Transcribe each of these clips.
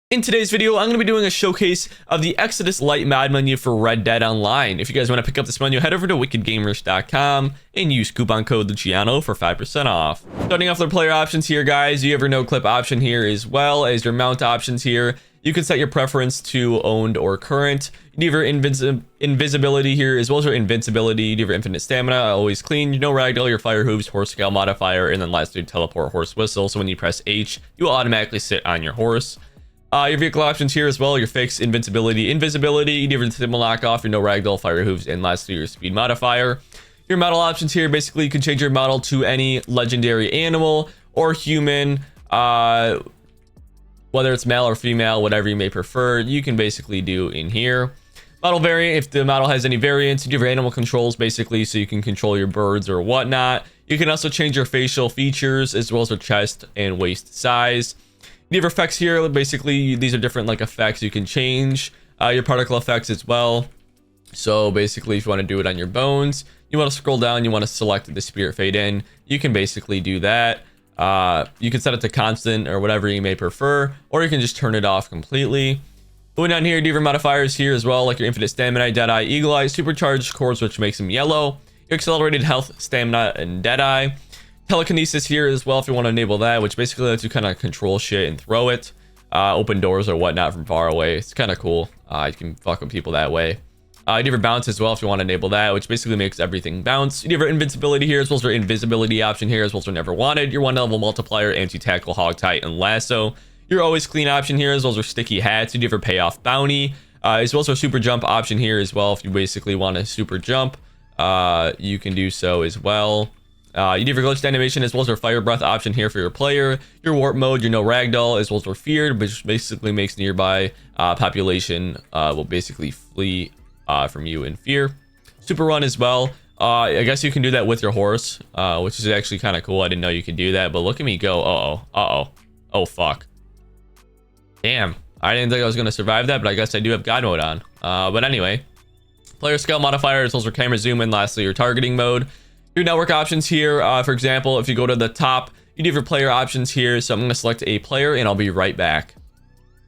In today's video, I'm going to be doing a showcase of the Exodus Lite Mod Menu for Red Dead Online. If you guys want to pick up this menu, head over to wickedgamers.com and use coupon code Luciano for 5% off. Starting off with the player options here, guys, you have your no clip option here as well as your mount options here. You can set your preference to owned or current. You have your invisibility here as well as your invincibility. You have your infinite stamina, always clean, no ragdoll, your fire hooves, horse scale modifier, and then lastly teleport horse whistle. So when you press H, you will automatically sit on your horse. Your vehicle options here as well, your fixed invincibility, invisibility, you have your symbol knockoff, your no ragdoll, fire hooves, and lastly your speed modifier. Your model options here, basically you can change your model to any legendary animal or human, whether it's male or female, whatever you may prefer, you can basically do in here. Model variant, if the model has any variants, you do your animal controls basically, so you can control your birds or whatnot. You can also change your facial features as well as your chest and waist size. You have effects here, basically these are different like effects you can change. Your particle effects as well. So basically if you want to do it on your bones, you want to scroll down, you want to select the spirit fade in, you can basically do that. You can set it to constant or whatever you may prefer, or you can just turn it off completely. Going down here, you have your modifiers here as well, like your infinite stamina, deadeye, eagle eye, supercharged cores, which makes them yellow, your accelerated health, stamina, and deadeye. Telekinesis here as well if you want to enable that, which basically lets you kind of control shit and throw it, open doors or whatnot from far away. It's kind of cool. You can fuck with people that way. You have your bounce as well if you want to enable that, which basically makes everything bounce. You have your invincibility here as well as your invisibility option here as well as your never wanted, your 1 level multiplier, anti-tackle, hog tie, and lasso. Your always clean option here as well as your sticky hats. You have your payoff bounty, as well as your super jump option here as well. If you basically want to super jump, you can do so as well. You do your glitched animation as well as your fire breath option here for your player, your warp mode, your no ragdoll, as well as your feared, which basically makes nearby population will basically flee from you in fear. Super run as well. I guess you can do that with your horse, which is actually kind of cool. I didn't know you could do that, but look at me go. Oh fuck. Damn, I didn't think I was going to survive that, but I guess I do have God mode on. But anyway, player scale modifier as well as your camera zoom, and lastly your targeting mode. Your network options here, for example, if you go to the top, you do have your player options here. So I'm going to select a player and I'll be right back.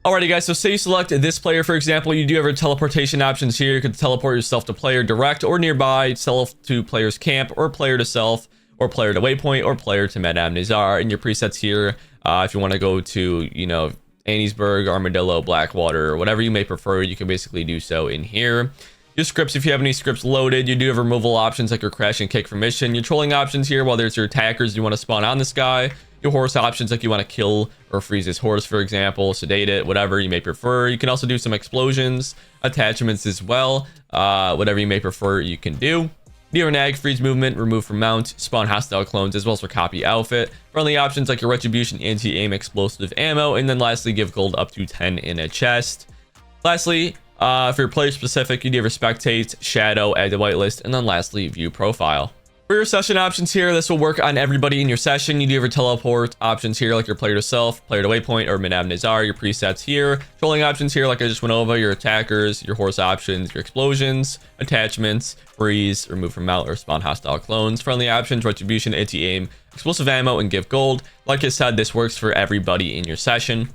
Alrighty guys, so say you select this player, for example, you do have your teleportation options here. You can teleport yourself to player direct or nearby, self to player's camp, or player to self, or player to waypoint, or player to Madame Nazar. And your presets here, if you want to go to, you know, Anniesburg, Armadillo, Blackwater, or whatever you may prefer, you can basically do so in here. Your scripts, if you have any scripts loaded, you do have removal options like your crash and kick for mission. Your trolling options here, whether it's your attackers you want to spawn on this guy. Your horse options like you want to kill or freeze his horse, for example, sedate it, whatever you may prefer. You can also do some explosions, attachments as well, whatever you may prefer you can do. You have an ag, freeze movement, remove from mount, spawn hostile clones, as well as for copy outfit. Friendly options like your retribution, anti-aim, explosive ammo, and then lastly give gold up to 10 in a chest. Lastly, for your player specific, you do have your spectate, shadow, add to whitelist, and then lastly view profile. For your session options here, this will work on everybody in your session. You do have your teleport options here like your player to self, player to waypoint, or Madame Nazar. Your presets here, trolling options here like I just went over, your attackers, your horse options, your explosions, attachments, freeze, remove from mount, or spawn hostile clones. Friendly options, retribution, anti-aim, explosive ammo, and give gold. Like I said, this works for everybody in your session.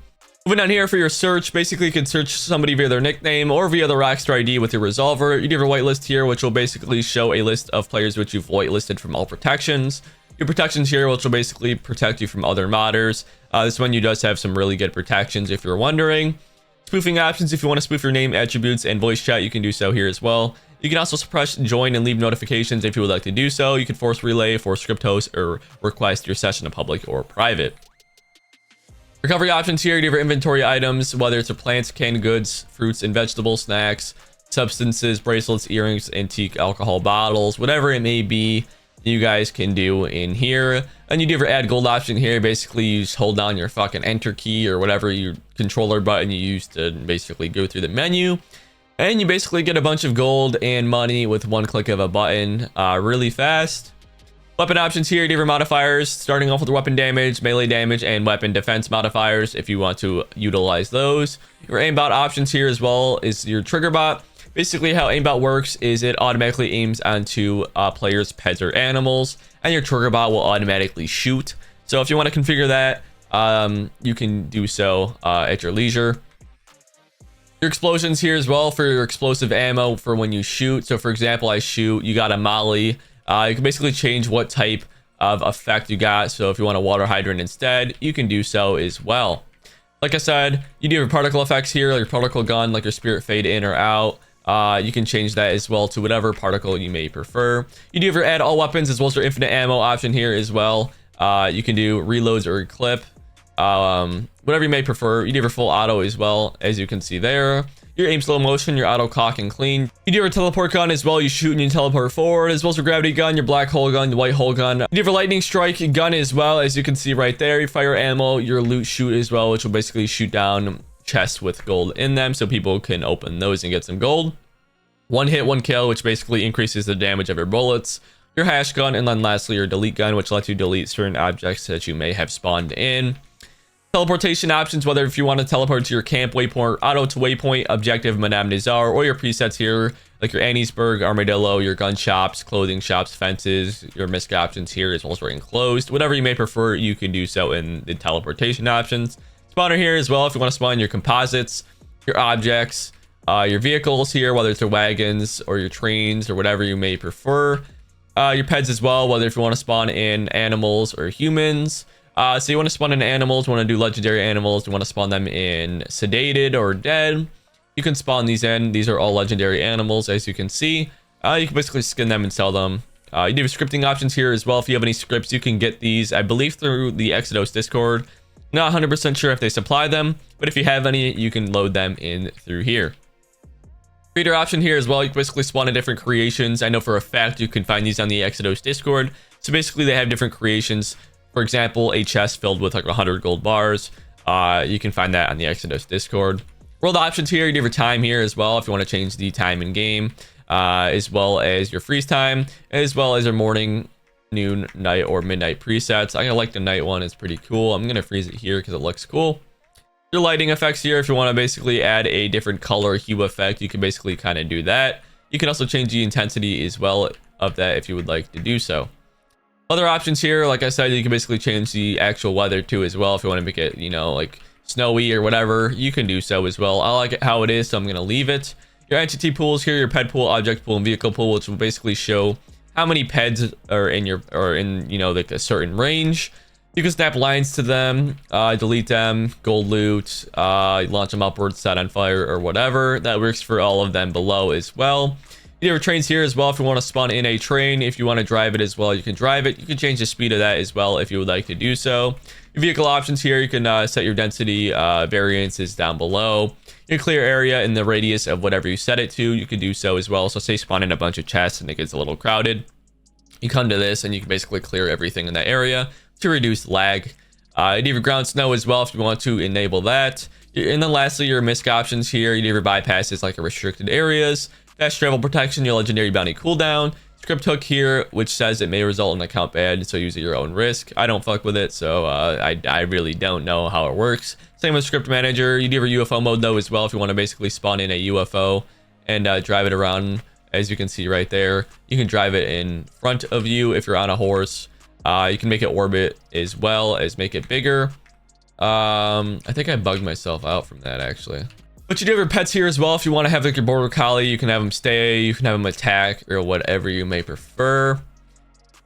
Moving down here for your search, basically you can search somebody via their nickname or via the Rockstar ID with your resolver. You do have a whitelist here, which will basically show a list of players which you've whitelisted from all protections. Your protections here, which will basically protect you from other modders. This menu does have some really good protections if you're wondering. Spoofing options, if you want to spoof your name, attributes, and voice chat, you can do so here as well. You can also suppress, join, and leave notifications if you would like to do so. You can force relay, force script host, or request your session to public or private. Recovery options here, you have your inventory items, whether it's your plants, canned goods, fruits and vegetables, snacks, substances, bracelets, earrings, antique alcohol bottles, whatever it may be, you guys can do in here. And you do have your add gold option here. Basically, you just hold down your fucking enter key or whatever your controller button you use to basically go through the menu. And you basically get a bunch of gold and money with one click of a button really fast. Weapon options here, you have your modifiers, starting off with weapon damage, melee damage, and weapon defense modifiers if you want to utilize those. Your aimbot options here as well is your trigger bot. Basically how aimbot works is it automatically aims onto players, pets, or animals, and your trigger bot will automatically shoot. So if you want to configure that, you can do so at your leisure. Your explosions here as well for your explosive ammo for when you shoot. So for example, I shoot, you got a molly. You can basically change what type of effect you got. So if you want a water hydrant instead, you can do so as well. Like I said, you do have particle effects here, like your particle gun, like your spirit fade in or out. You can change that as well to whatever particle you may prefer. You do have your add all weapons as well as your infinite ammo option here as well. You can do reloads or clip, whatever you may prefer. You do have your full auto as well, as you can see there. Your aim slow motion, your auto cock and clean. You do have a teleport gun as well. You shoot and you teleport forward, as well as your gravity gun, your black hole gun, the white hole gun. You do have a lightning strike gun as well, as you can see right there. You fire ammo, your loot shoot as well, which will basically shoot down chests with gold in them, so people can open those and get some gold. One hit, one kill, which basically increases the damage of your bullets. Your hash gun, and then lastly your delete gun, which lets you delete certain objects that you may have spawned in. Teleportation options, whether if you want to teleport to your camp, waypoint, auto to waypoint, objective, Madame Nazar, or your presets here, like your Anniesburg, Armadillo, your gun shops, clothing shops, fences, your misc options here, as well as your enclosed. Whatever you may prefer, you can do so in the teleportation options. Spawner here as well, if you want to spawn your composites, your objects, your vehicles here, whether it's your wagons or your trains or whatever you may prefer. Your pets as well, whether if you want to spawn in animals or humans. So you want to spawn in animals, want to do legendary animals, you want to spawn them in sedated or dead, you can spawn these in. These are all legendary animals, as you can see. You can basically skin them and sell them. You do have scripting options here as well. If you have any scripts, you can get these, I believe, through the Exodus Discord. Not 100% sure if they supply them, but if you have any, you can load them in through here. Creator option here as well. You can basically spawn in different creations. I know for a fact you can find these on the Exodus Discord. So basically they have different creations. For example, a chest filled with like 100 gold bars. You can find that on the Exodus Discord. World options here. You do have your time here as well if you want to change the time in game, as well as your freeze time, as well as your morning, noon, night, or midnight presets. I like the night one. It's pretty cool. I'm going to freeze it here because it looks cool. Your lighting effects here, if you want to basically add a different color hue effect, you can basically kind of do that. You can also change the intensity as well of that if you would like to do so. Other options here, like I said, you can basically change the actual weather too as well. If you want to make it, you know, like snowy or whatever, you can do so as well. I like it how it is, so I'm going to leave it. Your entity pools here, your pet pool, object pool, and vehicle pool, which will basically show how many peds are in your, or in, you know, like a certain range. You can snap lines to them, delete them, gold loot, launch them upwards, set on fire, or whatever. That works for all of them below as well. You have trains here as well if you want to spawn in a train. If you want to drive it as well, you can drive it. You can change the speed of that as well if you would like to do so. Your vehicle options here, you can set your density variances down below. Your clear area in the radius of whatever you set it to, you can do so as well. So say spawn in a bunch of chests and it gets a little crowded. You come to this and you can basically clear everything in that area to reduce lag. You have your ground snow as well if you want to enable that. And then lastly, your misc options here. You have your bypasses like your restricted areas, fast travel protection, your legendary bounty cooldown, script hook here, which says it may result in account ban, so use at your own risk. I don't fuck with it, so I really don't know how it works. Same with script manager. You do have your UFO mode though as well if you want to basically spawn in a UFO and drive it around. As you can see right there, you can drive it in front of you if you're on a horse. You can make it orbit as well as make it bigger. I think I bugged myself out from that actually. But you do have your pets here as well. If you want to have like your border collie, you can have them stay, you can have them attack, or whatever you may prefer.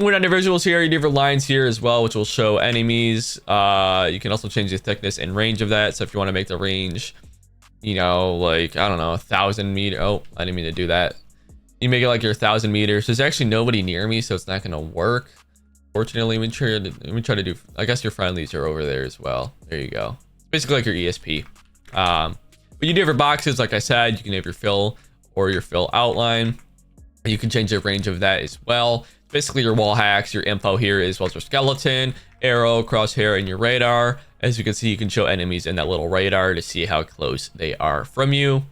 Moving on to visuals here, you do have your lines here as well, which will show enemies. You can also change the thickness and range of that. So if you want to make the range, you know, like, I don't know, 1,000 meters. Oh, I didn't mean to do that. You make it like your 1,000 meters. There's actually nobody near me, so it's not going to work. Fortunately, let me try to do, I guess your friendlies are over there as well. There you go. It's basically like your ESP. But you do have your boxes, like I said. You can have your fill or your fill outline. You can change the range of that as well. Basically your wall hacks, your info here, as well as your skeleton, arrow, crosshair, and your radar. As you can see, you can show enemies in that little radar to see how close they are from you.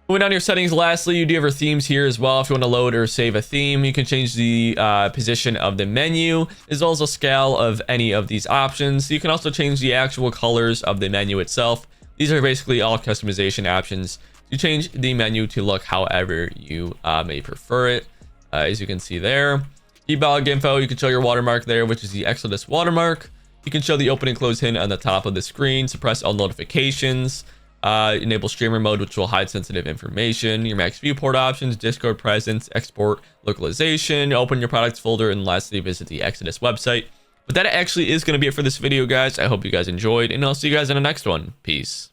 Moving on to your settings, lastly, you do have your themes here as well. If you want to load or save a theme, you can change the position of the menu, as well as the scale of any of these options. You can also change the actual colors of the menu itself. These are basically all customization options to change the menu to look however you may prefer it. As you can see there, debug info, you can show your watermark there, which is the Exodus watermark. You can show the open and close hint on the top of the screen, suppress all notifications. enable streamer mode, which will hide sensitive information, your max viewport options, Discord presence, export localization, open your products folder, and lastly, visit the Exodus website. But that actually is going to be it for this video, guys. I hope you guys enjoyed, and I'll see you guys in the next one. Peace.